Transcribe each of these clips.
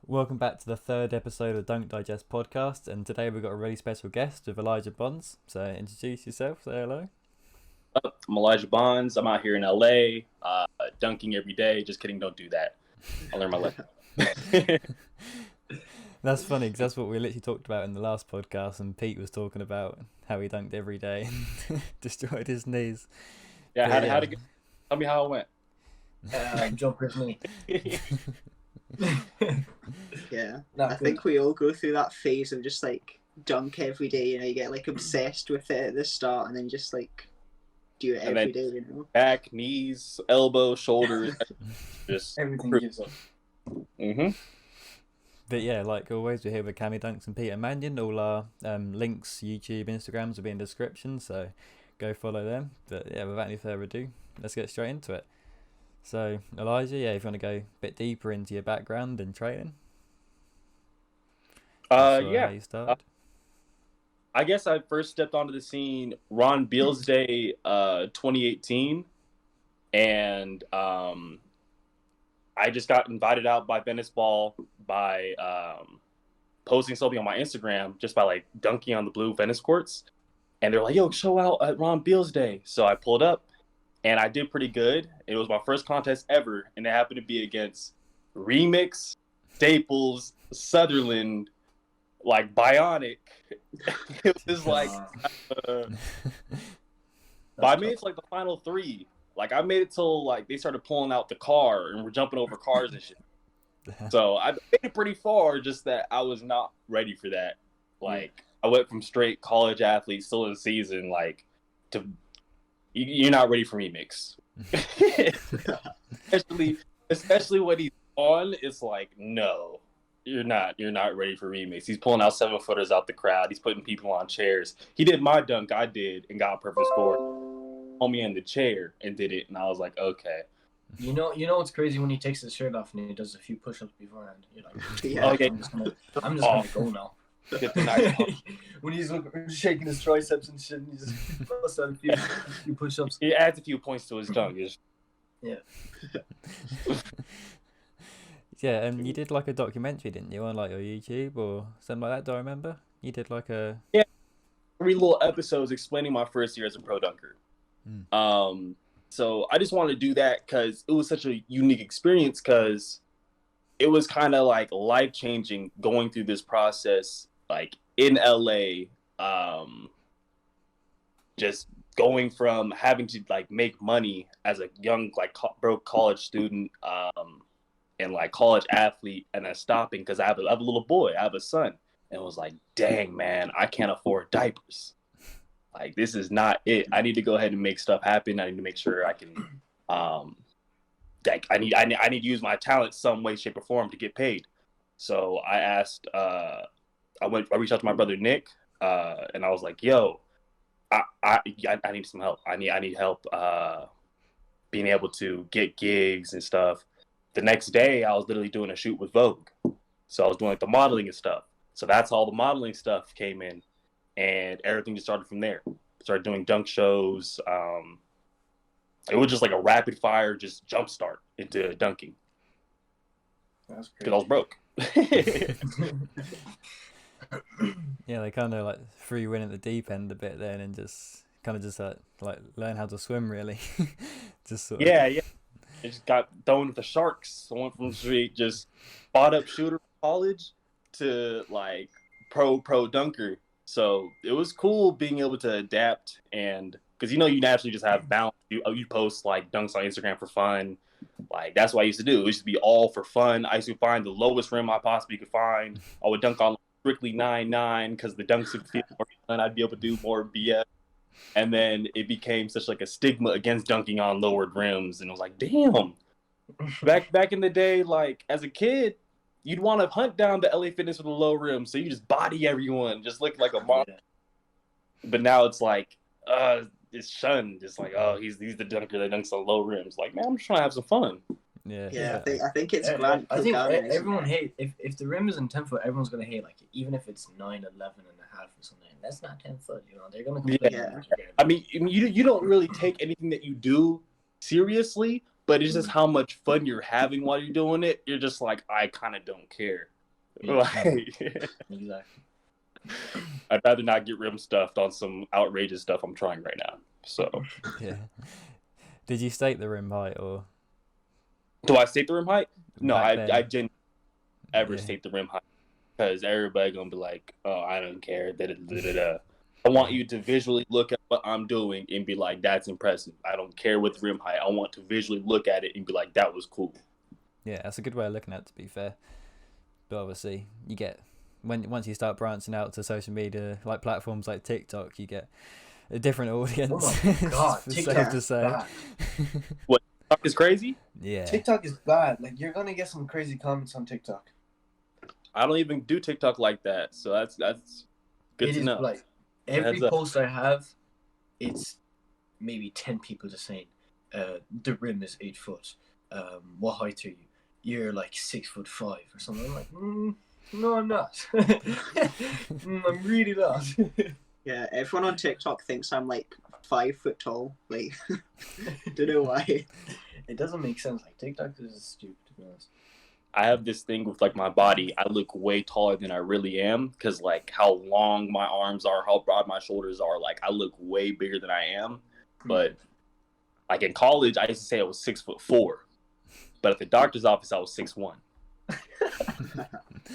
Welcome back to the third episode of Dunk Digest podcast, and today we've got a really special guest with Elijah Bonds. So introduce yourself, say hello. I'm Elijah Bonds. I'm out here in LA, dunking every day. Just kidding, don't do that. I learned my lesson. That's funny because that's what we literally talked about in the last podcast, and Pete was talking about how he dunked every day and destroyed his knees. Yeah, how'd it go? Tell me how it went. Joker's knee. Yeah, Not I good. think we all go through that phase of just like dunk every day. You get like obsessed with it at the start, and then just like do it And every then- day. Back, knees, elbows, shoulders, just Everything gives up. But yeah, like always, we're here with Cammy Dunks and Peter Mannion. All our links, YouTube, Instagrams will be in the description, so go follow them. But yeah, without any further ado, let's get straight into it. So, Elijah, yeah, if you want to go a bit deeper into your background and training. How you started. I guess I first stepped onto the scene Ron Beals Day 2018, and I just got invited out by Venice Ball by posting something on my Instagram just by like dunking on the blue Venice courts, and they're like, "Yo, show out at Ron Beals Day." So I pulled up, and I did pretty good. It was my first contest ever, and it happened to be against Remix, Staples, Sutherland, like Bionic. It was like, but I made it to like the final three. Like I made it till like they started pulling out the car and we're jumping over cars and shit. So I made it pretty far, just that I was not ready for that. Like I went from straight college athlete, still in the season, like to you're not ready for Remix. especially when he's on, it's like, no, you're not ready for Remix. He's pulling out 7-footers out the crowd. He's putting people on chairs. He did my dunk, I did, and got a perfect score. On me in the chair and did it, and I was like, okay. You know what's crazy when he takes his shirt off and he does a few push-ups beforehand. You're like, Yeah. Okay. I'm just gonna go now. Get the nice When he's shaking his triceps and shit, and he just busts out a few push-ups. He adds a few points to his dunk. Yeah, and you did like a documentary, didn't you, on like your YouTube or something like that? Do I remember? You did like a 3 little episodes explaining my first year as a pro dunker. So I just wanted to do that because it was such a unique experience, because it was kind of like life-changing going through this process, like in LA, just going from having to like make money as a young like broke college student, and like college athlete, and then stopping because I have a little boy, I have a son, and it was like, dang man, I can't afford diapers. Like, this is not it. I need to go ahead and make stuff happen. I need to make sure I can, like, I need to use my talent some way, shape, or form to get paid. So I asked, I reached out to my brother Nick, and I was like, yo, I need some help. I need help being able to get gigs and stuff. The next day, I was literally doing a shoot with Vogue. So I was doing like the modeling and stuff. So that's how the modeling stuff came in. And everything just started from there. Started doing dunk shows. It was just like a rapid fire, just jump start into dunking. That's Because I was broke. yeah, they kind of like threw you in at the deep end a bit then, and just like learn how to swim really. Just sort of. Yeah. I just got thrown with the sharks. I went from straight just spot up shooter college to like pro dunker. So it was cool being able to adapt, and because you naturally just have balance. You post like dunks on Instagram for fun, like that's what I used to do. It used to be all for fun. I used to find the lowest rim I possibly could find. I would dunk on strictly 9-9 because the dunks would feel more fun. I'd be able to do more BS, and then it became such like a stigma against dunking on lowered rims, and I was like, damn. Back in the day, like as a kid, you'd want to hunt down the LA Fitness with a low rim, so you just body everyone, just look like a monster. But now it's like, it's shunned. It's like, oh, he's the dunker that dunks on low rims. Like, man, I'm just trying to have some fun. Yeah, I think it's grand. I think programming, isn't everyone it? hate if the rim isn't 10 foot, everyone's gonna hate like it, even if it's 9, 11 and a half or something. That's not 10 foot, they're gonna complain. Yeah. I mean, you don't really take anything that you do seriously but it's just how much fun you're having while you're doing it. You're just like, I kind of don't care. Yeah. Like, Exactly. I'd rather not get rim stuffed on some outrageous stuff I'm trying right now. So, Yeah. Did you stake the rim height or? do I state the rim height? No, Back then? I didn't ever Yeah. state the rim height because everybody gonna be like, oh, I don't care. Da, da, da, da, da. I want you to visually look at what I'm doing and be like, that's impressive. I don't care what the rim height. I want to visually look at it and be like, that was cool. Yeah, that's a good way of looking at it, to be fair. But obviously, you get once you start branching out to social media like platforms like TikTok, you get a different audience. Oh my god, It's TikTok safe to is say. bad. TikTok is crazy. Yeah. TikTok is bad. Like, you're gonna get some crazy comments on TikTok. I don't even do TikTok like that, so that's good It to is know. like every Heads up. post I have, it's maybe 10 people just saying, the rim is 8 foot. What height are you? You're like 6'5" or something. I'm like, no, I'm not. I'm really not. Yeah, everyone on TikTok thinks I'm like 5 foot tall. Like, don't know why. It doesn't make sense. Like, TikTok is stupid, to be honest. I have this thing with like my body. I look way taller than I really am because like how long my arms are, how broad my shoulders are. Like I look way bigger than I am. But like in college, I used to say I was 6'4", but at the doctor's office, I was 6'1".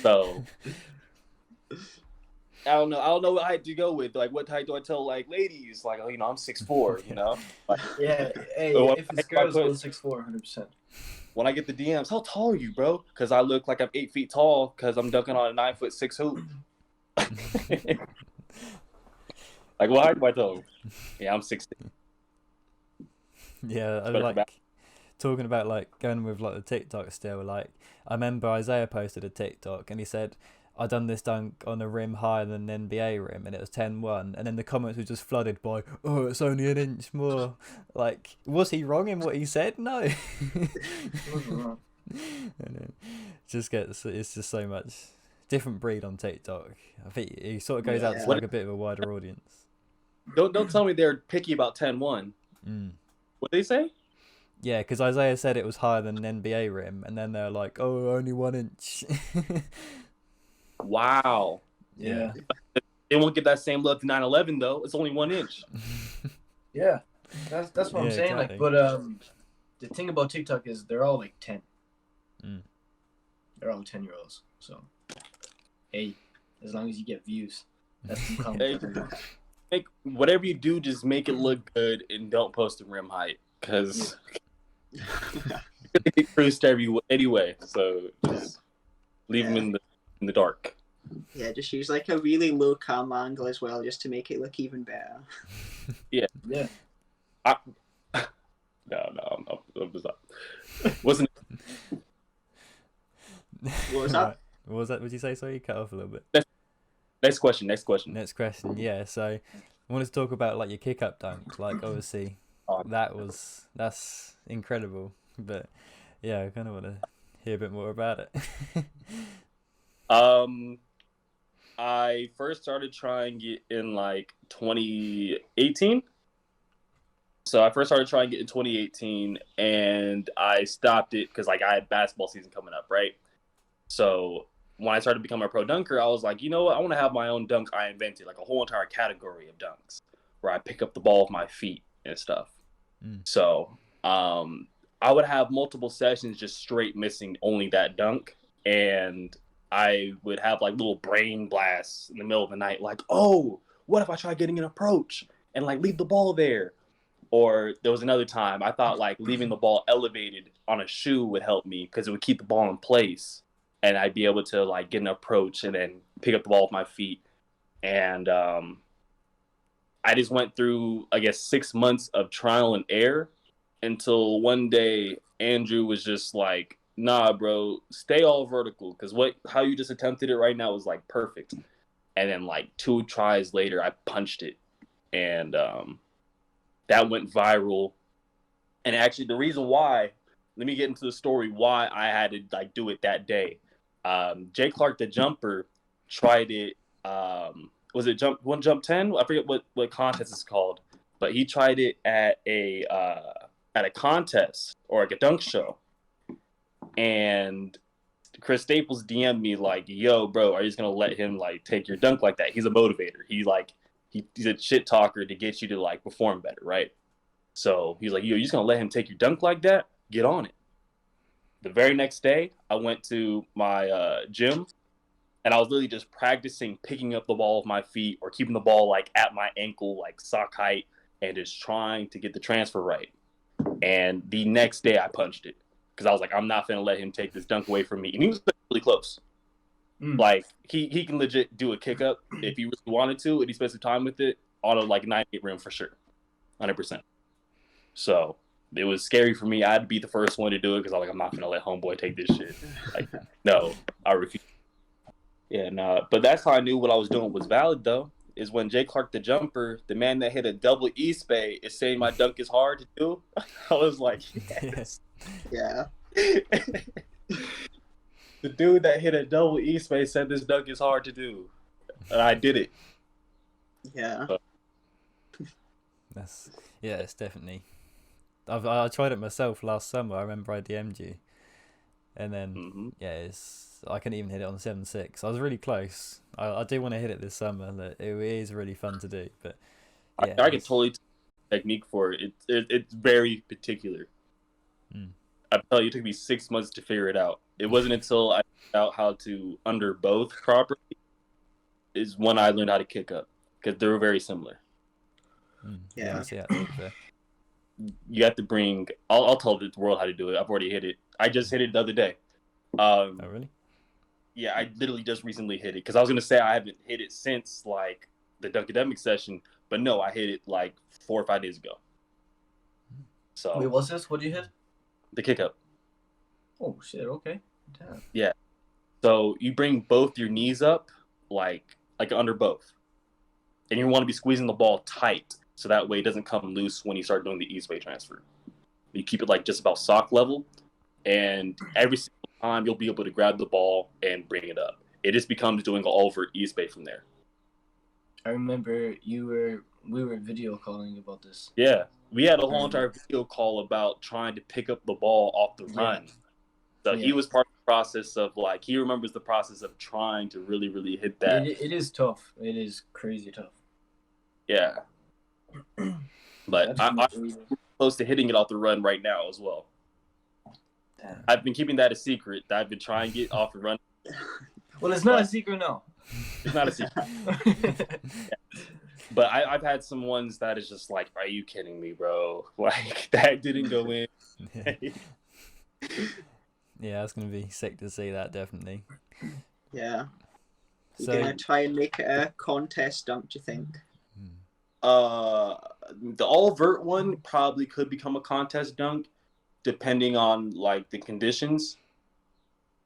So I don't know what height to go with. Like what height do I tell like ladies? Like, oh, you know, I'm 6'4", you know? Like, Yeah, hey, So if it's girls, go 6'4", 100%. when I get the DMs, how tall are you, bro? Because I look like I'm 8 feet tall because I'm dunking on a 9'6" hoop. Like, what height do I tell them? Yeah, I'm 6'6". Yeah, I But like back- talking about like going with like the TikTok still. Like I remember Isaiah posted a TikTok and he said, I done this dunk on a rim higher than the NBA rim and it was 10-1, and then the comments were just flooded by, oh, it's only an inch more. Like, was he wrong in what he said? No. And then it's just so much different breed on TikTok. I think he sort of goes out to Yeah. like a bit of a wider audience. Don't tell me they're picky about 10-1. Mm. What they say? Yeah, because Isaiah said it was higher than an NBA rim, and then they're like, oh, only 1 inch. Wow. Yeah. They won't get that same love to 9/11 though. It's only 1 inch. Yeah. That's what I'm Yeah, saying. exactly. Like, but the thing about TikTok is they're all like 10. Mm. They're all 10-year-olds. So, hey, as long as you get views, that's the Hey, comment. make whatever you do, just make it look good and don't post the rim height because get cruised anyway. So just leave them in the dark. Yeah, just use like a really low camera angle as well, just to make it look even better. Yeah. No, it was not. Wasn't What was that? Right. What was that? Would you say? Sorry, you cut off a little bit. Next question. Next question. Yeah. So I wanted to talk about like your kick up dunk. Like obviously that's incredible. But yeah, I kind of want to hear a bit more about it. I first started trying it in like 2018. So I first started trying it in 2018, and I stopped it because like I had basketball season coming up, right? So when I started becoming a pro dunker, I was like, you know what? I want to have my own dunk I invented, like a whole entire category of dunks where I pick up the ball with my feet and stuff. Mm. So I would have multiple sessions just straight missing only that dunk, and I would have like little brain blasts in the middle of the night, like, oh, what if I try getting an approach and like leave the ball there? Or there was another time I thought like leaving the ball elevated on a shoe would help me because it would keep the ball in place, and I'd be able to like get an approach and then pick up the ball with my feet. And I just went through, I guess, 6 months of trial and error until one day Andrew was just like, nah, bro, stay all vertical because how you just attempted it right now was like perfect. And then like 2 tries later, I punched it, and that went viral. And actually, the reason why, let me get into the story why I had to like do it that day. Jay Clark, the jumper, tried it. Was it jump 10? I forget what contest it's called, but he tried it at a at a contest or like a dunk show, and Chris Staples DM'd me like, "Yo, bro, are you just gonna let him like take your dunk like that? He's a motivator. He's a shit talker to get you to like perform better, right?" So he's like, "Yo, you just gonna let him take your dunk like that? Get on it." The very next day, I went to my gym, and I was literally just practicing picking up the ball with my feet or keeping the ball like at my ankle, like sock height, and just trying to get the transfer right. And the next day, I punched it because I was like, I'm not gonna let him take this dunk away from me. And he was really close. Like he can legit do a kick up if he really wanted to, and he spent some time with it on a like 98 rim for sure, 100%. So it was scary for me. I had to be the first one to do it because I was like, I'm not gonna let homeboy take this shit. Like, no, I refuse. Yeah, no. But that's how I knew what I was doing was valid though. Is when Jay Clark the jumper, the man that hit a double East Bay, is saying my dunk is hard to do. I was like, yes. Yeah. The dude that hit a double East Bay said this dunk is hard to do, and I did it. Yeah. It's definitely. I tried it myself last summer. I remember I DM'd you, and then I couldn't even hit it on the 7.6. I was really close. I do want to hit it this summer. It is really fun to do, but yeah, I can totally technique for it. It's very particular. I tell you, it took me 6 months to figure it out. It wasn't until I figured out how to under both properly is when I learned how to kick up because they're very similar. Yeah. You have to bring. I'll tell the world how to do it. I've already hit it. I just hit it the other day. Oh really? Yeah, I literally just recently hit it because I was gonna say I haven't hit it since like the Dunkademic session, but no, I hit it like 4 or 5 days ago. So wait, what's this? What did you hit? The kick up. Oh shit! Okay. Damn. Yeah. So you bring both your knees up, like under both, and you want to be squeezing the ball tight, so that way it doesn't come loose when you start doing the East Bay transfer. You keep it like just about sock level, and every single time you'll be able to grab the ball and bring it up. It just becomes doing all over East Bay from there. I remember we were video calling about this. Yeah, we had a whole entire video call about trying to pick up the ball off the run. So he was part of the process of like he remembers the process of trying to really, really hit that. It is tough. It is crazy tough. Yeah, but I'm close to hitting it off the run right now as well. Damn. I've been keeping that a secret. I've been trying to get off the run. Well, it's not a secret now. It's not a secret. Yeah. But I've had some ones that is just like, are you kidding me, bro? Like that didn't go in. Yeah, it's gonna be sick to see that, definitely. Yeah. You're gonna try and make it a contest dunk, do you think? The all vert one probably could become a contest dunk, depending on like the conditions.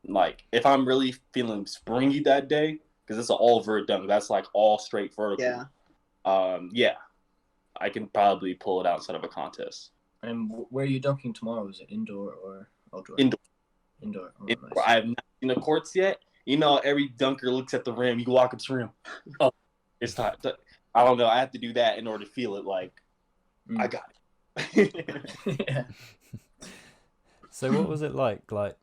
Like if I'm really feeling springy that day, because it's an all vert dunk, that's like all straight vertical. Yeah. I can probably pull it out instead of a contest. And where are you dunking tomorrow? Is it indoor or outdoor? Indoor. Oh, Indoor. Nice. I have not seen the courts yet. You know, every dunker looks at the rim. You walk up to the rim. Oh, it's time. I don't know. I have to do that in order to feel it. Like I got it. Yeah. So what was it like? Like,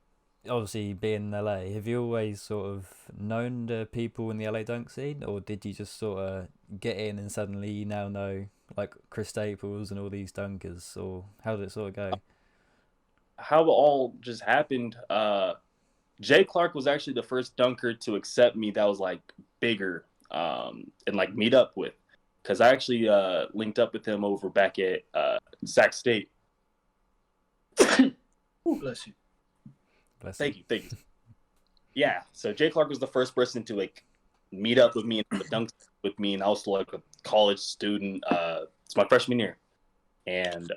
obviously being in LA, have you always sort of known the people in the LA dunk scene, or did you just sort of get in and suddenly you now know like Chris Staples and all these dunkers, or how did it sort of go? How it all just happened. Jay Clark was actually the first dunker to accept me that was like bigger and like meet up with, because I actually linked up with him over back at Sac State. Ooh, bless you. Thank you. Yeah, so Jay Clark was the first person to like meet up with me and dunk with me, and I was like a college student. It's my freshman year, and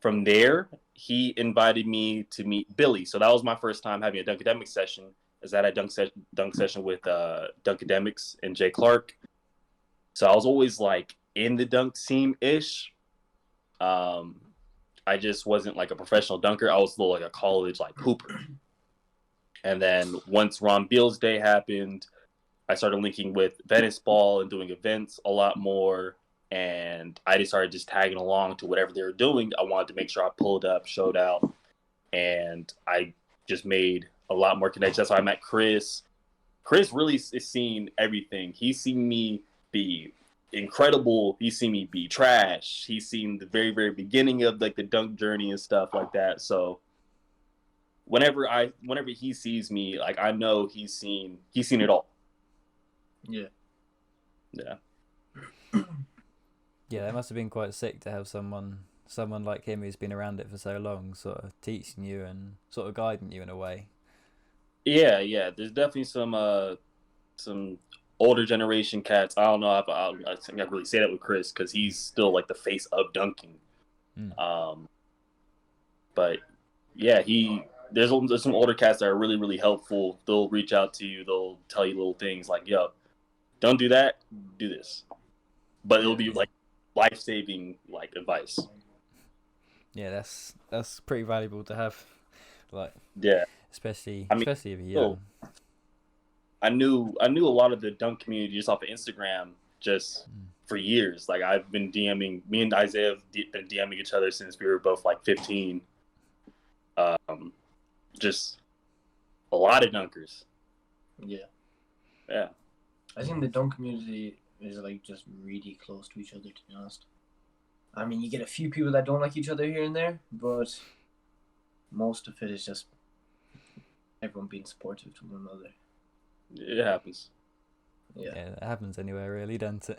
from there he invited me to meet Billy. So that was my first time having a Dunkademic session. Is that a dunk session with Dunkademics and Jay Clark. So I was always like in the dunk scene ish. I just wasn't like a professional dunker. I was like a college like hooper. And then once Ron Beals Day happened, I started linking with Venice Ball and doing events a lot more. and I just started just tagging along to whatever they were doing. I wanted to make sure I pulled up, showed out, and I just made a lot more connections. That's why I met Chris. Chris really is seeing everything. He's seen me be incredible. He's seen me be trash. He's seen the very, very beginning of like the dunk journey and stuff like that. So whenever he sees me, like I know he's seen it all. Yeah. Yeah. Yeah, it must have been quite sick to have someone like him who's been around it for so long, sort of teaching you and sort of guiding you in a way. Yeah. There's definitely some older generation cats. I don't know if I can really say that with Chris because he's still like the face of dunking. But yeah, there's some older cats that are really, really helpful. They'll reach out to you. They'll tell you little things like, "Yo, don't do that. Do this." But it'll be like life-saving like advice. Yeah, that's pretty valuable to have. Like, yeah, especially I mean, if you're young. I knew a lot of the dunk community just off of Instagram just for years. Like I've been DMing. Me and Isaiah have been DMing each other since we were both like 15. Just a lot of dunkers. Yeah. Yeah. I think the dunk community is like just really close to each other, to be honest. I mean, you get a few people that don't like each other here and there, but most of it is just everyone being supportive to one another. It happens. Yeah, it happens anywhere really, doesn't it?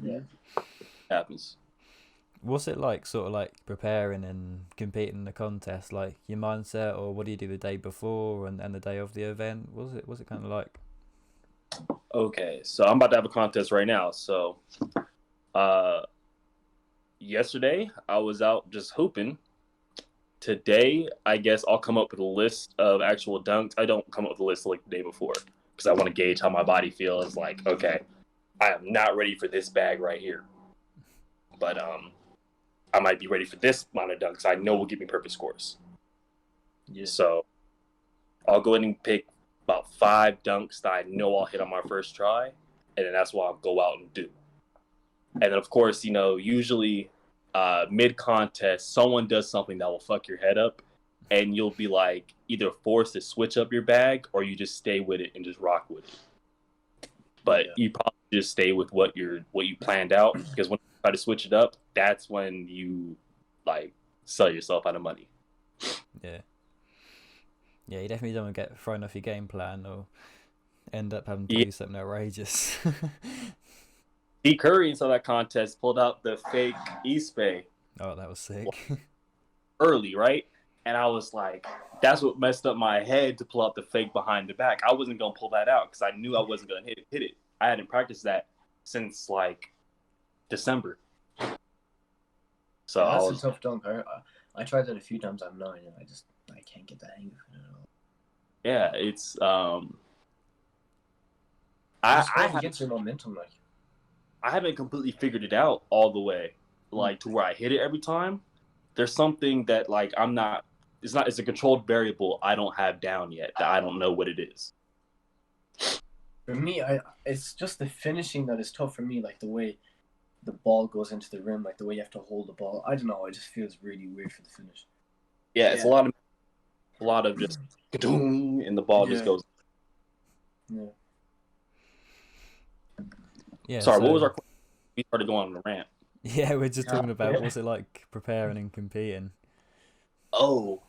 Yeah. It happens. What's it like, sort of like preparing and competing in the contest? Like your mindset, or what do you do the day before and the day of the event? What's it kind of like? Okay, so I'm about to have a contest right now. So, yesterday I was out just hooping. Today, I guess I'll come up with a list of actual dunks. I don't come up with a list like the day before because I want to gauge how my body feels. Like, okay, I am not ready for this bag right here, but I might be ready for this amount of dunks. I know will give me perfect scores. Yeah. So I'll go ahead and pick about 5 dunks that I know I'll hit on my first try, and then that's what I'll go out and do. And then, of course, usually mid-contest, someone does something that will fuck your head up, and you'll be like either forced to switch up your bag or you just stay with it and just rock with it. But you probably just stay with what you planned out, because when you try to switch it up, that's when you like sell yourself out of money. Yeah, you definitely don't want to get thrown off your game plan or end up having to do something outrageous. D. Curry inside that contest pulled out the fake East Bay. Oh, that was sick. Early, right? And I was like, that's what messed up my head to pull out the fake behind the back. I wasn't going to pull that out because I knew I wasn't going to hit it. I hadn't practiced that since like December. So that's a tough dunk. I tried that a few times on 9 and I can't get the hang of it at all. Yeah, it's I get your momentum like. I haven't completely figured it out all the way, like to where I hit it every time. There's something that like it's a controlled variable I don't have down yet that I don't know what it is. For me, it's just the finishing that is tough for me, like the way the ball goes into the rim, like the way you have to hold the ball. I don't know, it just feels really weird for the finish. Yeah, it's a lot of just ka-doom, and the ball just goes. Yeah. Yeah. Sorry, what was our question? We started going on a rant. Yeah, we're just talking about what's it like preparing and competing. Oh,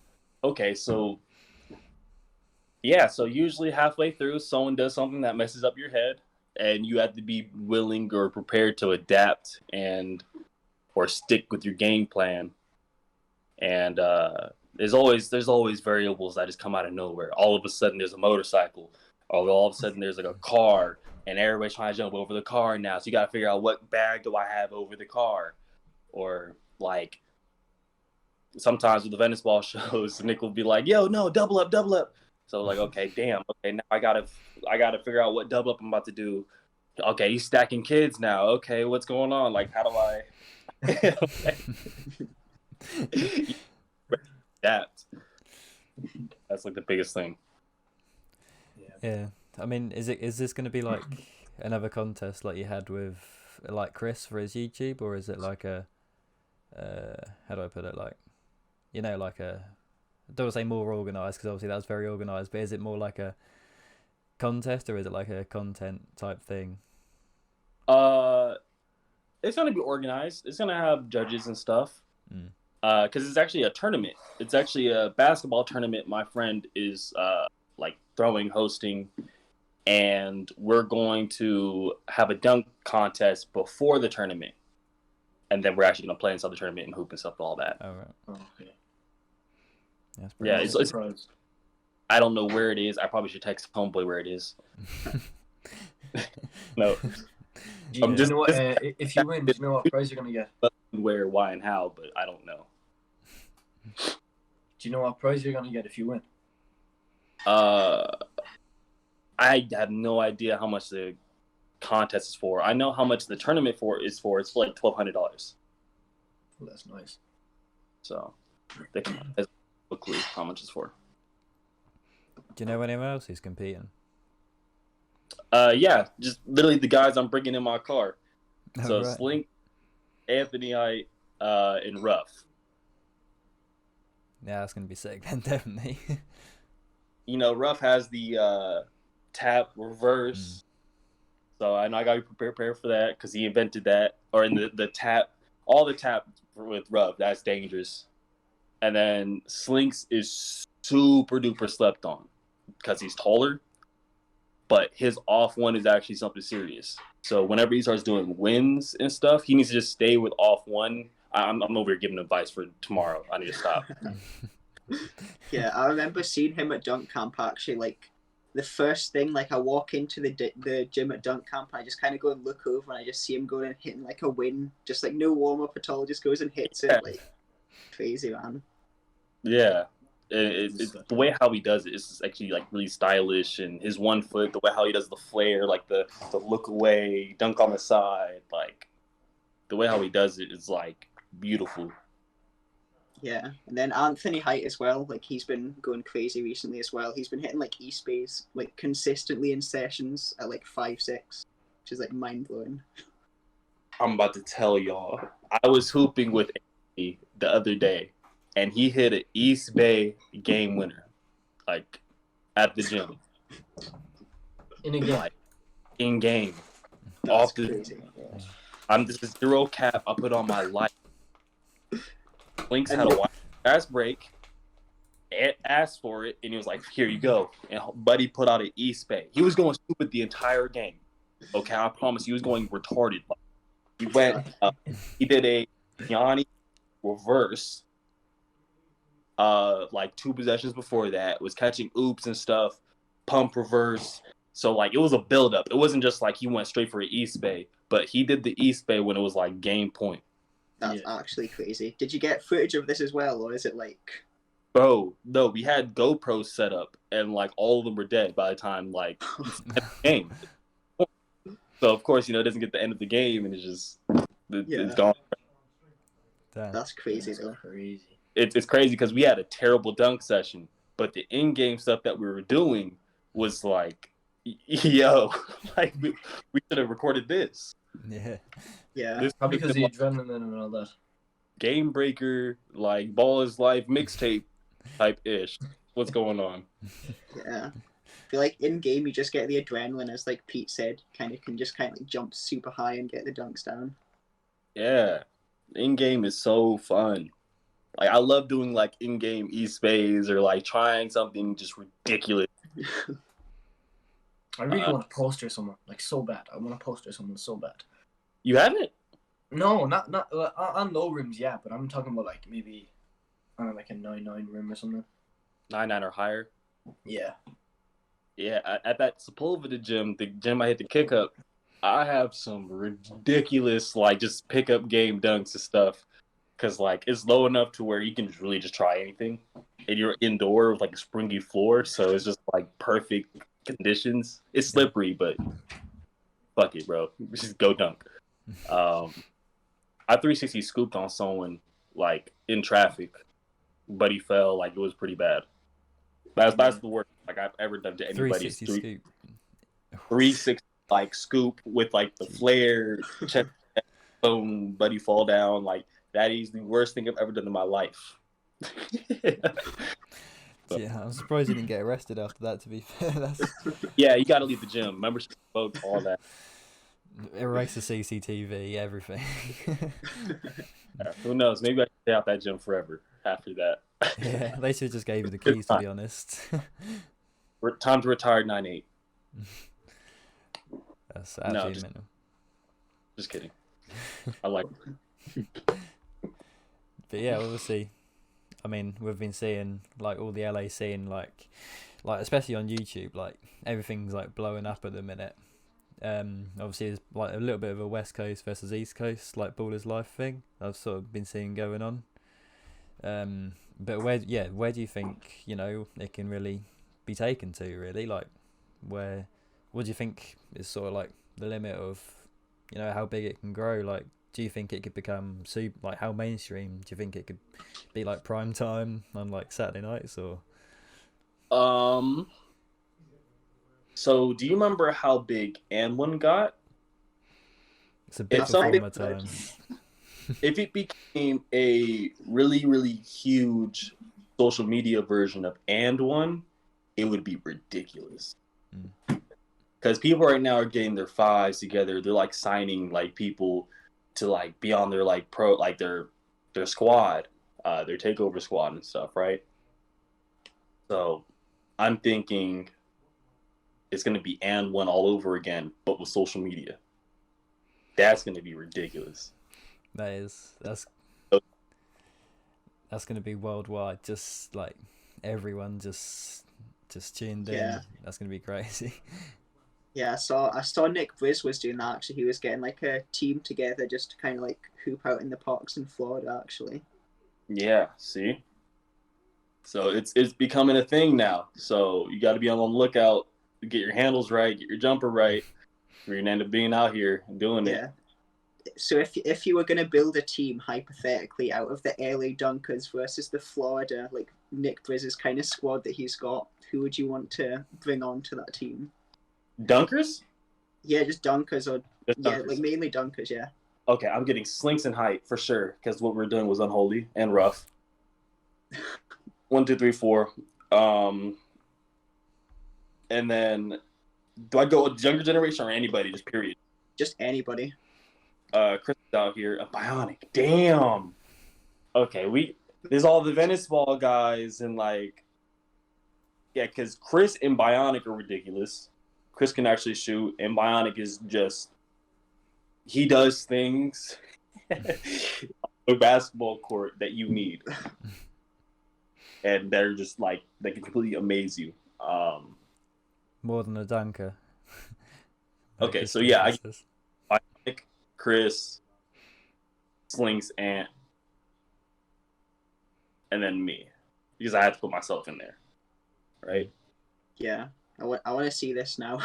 okay. So, yeah. So usually halfway through, someone does something that messes up your head, and you have to be willing or prepared to adapt or stick with your game plan. And there's always variables that just come out of nowhere. All of a sudden, there's a motorcycle. Or all of a sudden, there's like a car. And everybody's trying to jump over the car now. So you got to figure out what bag do I have over the car. Or like sometimes with the Venice ball shows, Nick will be like, yo, no, double up. So like, okay, damn. Okay, now I gotta figure out what double up I'm about to do. Okay, he's stacking kids now. Okay, what's going on? Like, how do I adapt? That's like the biggest thing. Yeah. I mean, is this going to be like another contest like you had with like Chris for his YouTube, or is it like a how do I put it, like, you know, like a, I don't want to say more organized because obviously that's very organized, but is it more like a contest or is it like a content type thing? It's gonna be organized. It's gonna have judges and stuff. Mm. Because it's actually a tournament. It's actually a basketball tournament. My friend is like hosting, and we're going to have a dunk contest before the tournament, and then we're actually gonna play inside the tournament and hoop and stuff, all that. Oh right. Oh, okay. That's Yeah, pretty it's Surprised. I don't know where it is. I probably should text Homeboy where it is. No, Do I'm you just- know what? If you win, do you know what prize you're gonna get? where, why, and how, but I don't know. Do you know what prize you're gonna get if you win? I have no idea how much the contest is for. I know how much the tournament is for. It's like $1,200. Well, that's nice. So the contest, no clue how much it's for. Do you know anyone else who's competing? Yeah, just literally the guys I'm bringing in my car. Oh, So right. Slink, Anthony, and Ruff. Yeah, that's gonna be sick then, definitely. You know, Ruff has the tap reverse. So I know I gotta be prepared for that because he invented that. Or in the tap, all the tap with Ruff, that's dangerous. And then Slinks is super duper slept on because he's taller. But his off one is actually something serious. So whenever he starts doing wins and stuff, he needs to just stay with off one. I'm over here giving advice for tomorrow. I need to stop. Yeah, I remember seeing him at dunk camp actually. Like the first thing, like I walk into the gym at dunk camp, and I just kind of go and look over, and I just see him going and hitting like a win, just like no warm up at all, just goes and hits it like crazy, man. Yeah. It's the way how he does it is actually like really stylish, and his 1 foot, the way how he does the flare, like the look away, dunk on the side, like the way how he does it is like beautiful. Yeah, and then Anthony Height as well. Like he's been going crazy recently as well. He's been hitting like East Bays like consistently in sessions at like 5'6", which is like mind blowing. I'm about to tell y'all. I was hooping with Anthony the other day, and he hit an East Bay game winner, like at the gym, In a game. like in game. That's Off the- crazy. This is zero cap. I put on my life. Links had a fast break. Asked for it, and he was like, "Here you go." And Buddy put out an East Bay. He was going stupid the entire game. Okay, I promise. He was going retarded. He went. He did a Yanni reverse. Like 2 possessions before that, was catching oops and stuff. Pump reverse. So like it was a build up. It wasn't just like he went straight for an East Bay, but he did the East Bay when it was like game point. That's actually crazy. Did you get footage of this as well, or is it like? Bro, no, we had GoPros set up, and like all of them were dead by the time like the game. So of course, you know, it doesn't get the end of the game, and it's just it's gone. Damn. That's crazy though. Crazy. It's crazy because we had a terrible dunk session, but the in-game stuff that we were doing was like, yo, like we should have recorded this. Yeah. Yeah. This Probably because the like, adrenaline and all that. game breaker, like Ball is Life mixtape type ish. What's going on? Yeah. I feel like in game you just get the adrenaline, as like Pete said, kind of like jump super high and get the dunks down. Yeah, in-game is so fun. Like I love doing like in-game East Bays or like trying something just ridiculous. I really want to poster someone, like so bad. I want to poster someone so bad. You haven't? No, not on low rims, yeah, but I'm talking about like maybe on like a 9-9 rim or something. 9-9 or higher. Yeah. Yeah, at that Sepulveda gym, the gym I hit the kick up, I have some ridiculous like just pickup game dunks and stuff. Cause like it's low enough to where you can really just try anything, and you're indoor with like a springy floor, so it's just like perfect conditions. It's slippery, but fuck it, bro. Just go dunk. I 360 scooped on someone like in traffic, but he fell. Like it was pretty bad. That's the worst like I've ever done to anybody. 360 scoop. 360 like scoop with like the flare, check phone, buddy fall down. Like that is the worst thing I've ever done in my life. Yeah, I'm surprised you didn't get arrested after that. To be fair, that's Yeah, you got to leave the gym. Membership vote, all that. erase the CCTV, everything. Who knows? Maybe I can stay out that gym forever after that. Yeah, they should have just gave you the keys, to be honest. Time to retire 9-8. That's No, absolutely mental. Just kidding. I like it. But yeah, obviously, I mean, we've been seeing like all the LA scene, like especially on YouTube, like everything's like blowing up at the minute. Obviously, there's like a little bit of a West Coast versus East Coast like Ballers Life thing I've sort of been seeing going on. But where do you think it can really be taken to? Really, like what do you think is sort of like the limit of how big it can grow? Like, do you think it could become like how mainstream? Do you think it could be like prime time on like Saturday nights or? So do you remember how big And1 got? It's a bit It's before something my time. If it became a really, really huge social media version of And1, it would be ridiculous. Because people right now are getting their fives together. They're like signing like people to like be on their like pro like their squad, their takeover squad and stuff, right? So I'm thinking it's gonna be And1 all over again, but with social media. That's gonna be ridiculous. That's going to be worldwide. Just like everyone just tuned in. Yeah. That's going to be crazy. Yeah, I saw Nick Briz was doing that. Actually, he was getting like a team together just to kind of like hoop out in the parks in Florida. Actually. Yeah, see? So it's becoming a thing now. So you got to be on the lookout, get your handles right, get your jumper right. You're going to end up being out here and doing it. Yeah. So if you were going to build a team hypothetically out of the LA Dunkers versus the Florida like Nick Briz's kind of squad that he's got, who would you want to bring on to that team? Dunkers? Yeah, just Dunkers or Just yeah, Dunkers. like mainly Dunkers. Yeah. Okay, I'm getting Slinks and Height for sure because what we're doing was unholy and rough. 1, 2, 3, 4. And then do I go with younger generation or anybody? Just period. Just anybody. Chris is out here. A Bionic. Damn. Okay, there's all the Venice Ball guys and like, yeah, because Chris and Bionic are ridiculous. Chris can actually shoot, and Bionic is just he does things on a basketball court that you need, and they're just like they can completely amaze you. More than a dunker. Okay, so yeah, Bionic, Chris, Slinks, and then me, because I had to put myself in there, right? Yeah. I want to see this now.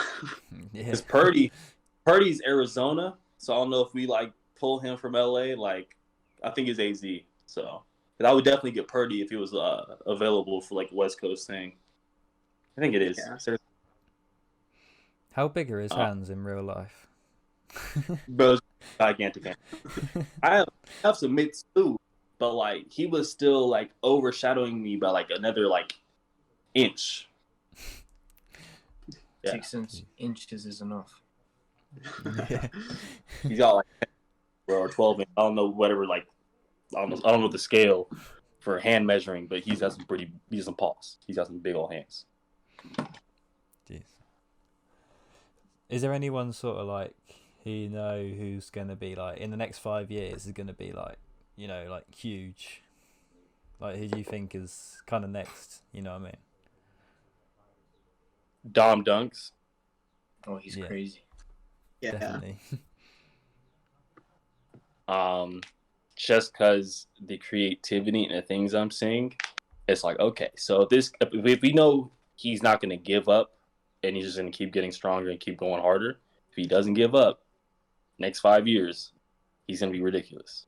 Yeah. Because Purdy's Arizona, so I don't know if we like pull him from LA. Like, I think it's AZ. So, because I would definitely get Purdy if he was available for like West Coast thing. I think it is. Yeah. How big are his hands in real life? Bro's gigantic. I have some mitts too, but like he was still like overshadowing me by like another like inch. Yeah. 6 inches is enough. Yeah. He's got like 10 or 12 inch. I don't know whatever like I don't know the scale for hand measuring, but he's got some paws. He's got some big old hands. Jeez. Is there anyone sort of like who's gonna be like in the next 5 years is gonna be like like huge? Like who do you think is kind of next? You know what I mean? Dom Dunks. Oh, he's Yeah. crazy. Yeah. Definitely. Just because the creativity and the things I'm seeing, it's like, okay, so if we know he's not going to give up and he's just going to keep getting stronger and keep going harder, if he doesn't give up, next 5 years, he's going to be ridiculous.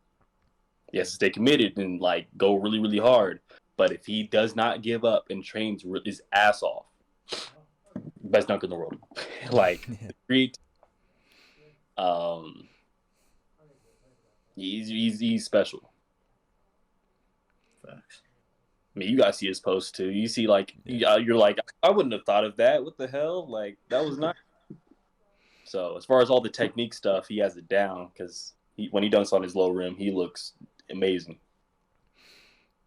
He has to stay committed and like go really, really hard. But if he does not give up and trains his ass off, best dunk in the world. Like, Yeah. Um, he's special. Facts. I mean, you guys see his posts too. You see, like, Yeah. you're like, I wouldn't have thought of that. What the hell? Like, that was not. So, as far as all the technique stuff, he has it down because when he dunks on his low rim, he looks amazing.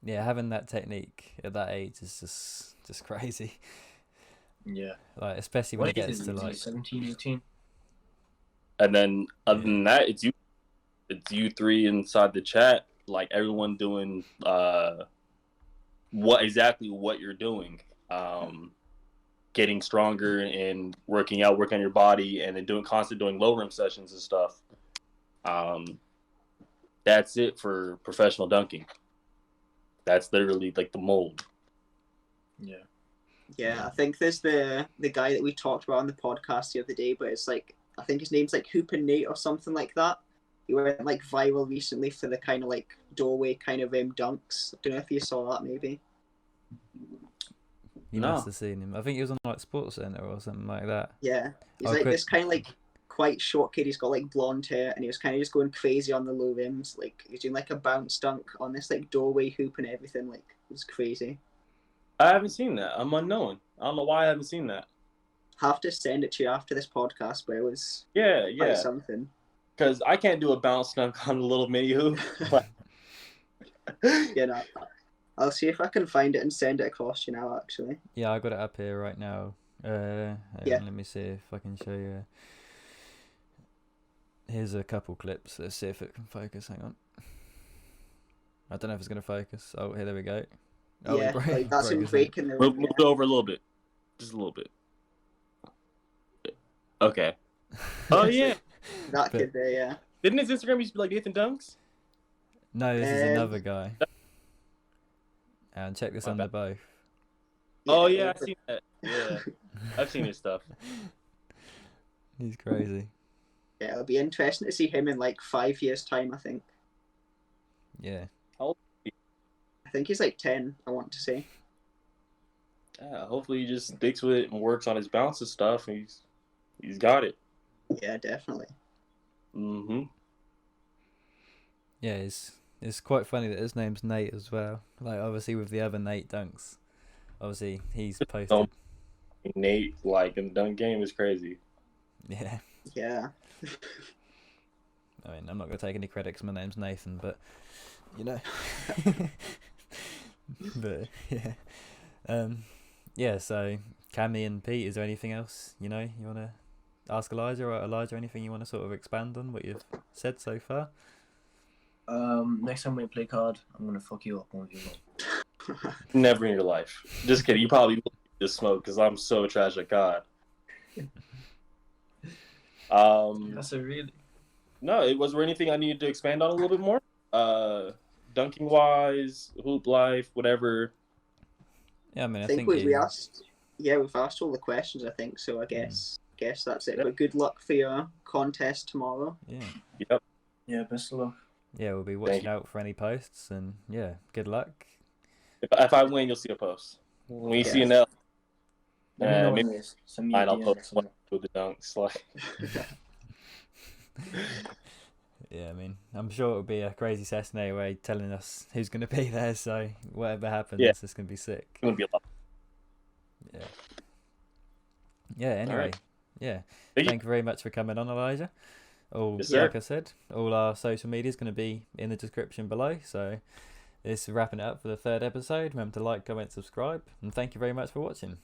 Yeah, having that technique at that age is just crazy. Yeah. Like, especially when What it age gets is to he? Is he like 17, 18? And then, other Yeah. than that, it's you three inside the chat, like everyone doing what you're doing. Getting stronger and working out, working on your body, and then doing low rim sessions and stuff. That's it for professional dunking. That's literally like the mold. Yeah. Yeah, I think there's the guy that we talked about on the podcast the other day, but it's like, I think his name's like Hoopin' Nate or something like that. He went like viral recently for the kind of like doorway kind of dunks. I don't know if you saw that maybe. you No. must have seen him. I think he was on like Sports Center or something like that. Yeah, he's Oh, like quick. this kind of like quite short kid. He's got like blonde hair, and he was kind of just going crazy on the low rims. Like he was doing like a bounce dunk on this like doorway hoop and everything. Like it was crazy. I haven't seen that. I'm unknown. I don't know why I haven't seen that. Have to send it to you after this podcast, but it was Yeah, quite yeah. something. Because I can't do a bounce dunk on a little mini hoop. You know, I'll see if I can find it and send it across to you now. Actually, Yeah, I got it up here right now. Yeah. Let me see if I can show you. Here's a couple clips. Let's see if it can focus. Hang on. I don't know if it's gonna focus. Oh, here, there we go. Oh, yeah, it broke, like that's broke him his leg. breaking the Move rim. it over a little bit. Just a little bit. Okay. Oh, yeah. That But- kid there, yeah. Didn't his Instagram used to be like Nathan Dunks? No, this is Um, another guy. And check this My under bad. both. Oh, yeah, I've seen that. Yeah, I've seen his stuff. He's crazy. Yeah, it'll be interesting to see him in like 5 years' time. I think. Yeah. I think he's like 10. I want to say. Yeah, hopefully he just sticks with it and works on his bounce and stuff. And he's got it. Yeah, definitely. Mm-hmm. Yeah, it's quite funny that his name's Nate as well. Like, obviously with the other Nate Dunks. Obviously, he's posted. Nate, like, in the dunk game is crazy. Yeah. Yeah. I mean, I'm not going to take any credit 'cause my name's Nathan, but, you know. But, yeah. Yeah, so, Cammy and Pete, is there anything else, you want to ask Elijah, or Elijah, anything you want to sort of expand on what you've said so far? Next time we play card, I'm gonna fuck you up one of you. Never in your life. Just kidding. You probably just smoke because I'm so trash at God. That's a really. No, was there anything I needed to expand on a little bit more? Dunking wise, hoop life, whatever. Yeah, I mean, I I think think we you- asked. Yeah, we've asked all the questions. I think so. I guess that's it. But good luck for your contest tomorrow. yeah. Yep. Yeah, best of luck. Yeah, we'll be Thank watching you. out for any posts, and yeah, good luck. If I win, you'll see a post. When you see Yeah. an L, Let me know maybe when it is. Send me a mine, I'll DM or post something. one with the dunks. Like, Yeah, I mean, I'm sure it'll be a crazy session anyway, telling us who's going to be there. So whatever happens, Yeah. it's going to be sick. it's gonna be a lot. Yeah. Yeah. Anyway, Alright. yeah. Thank you. Thank you very much for coming on, Elijah. Yes, sir. Like I said, all our social media is going to be in the description below. So this is wrapping it up for the third episode. Remember to like, comment, subscribe, and thank you very much for watching.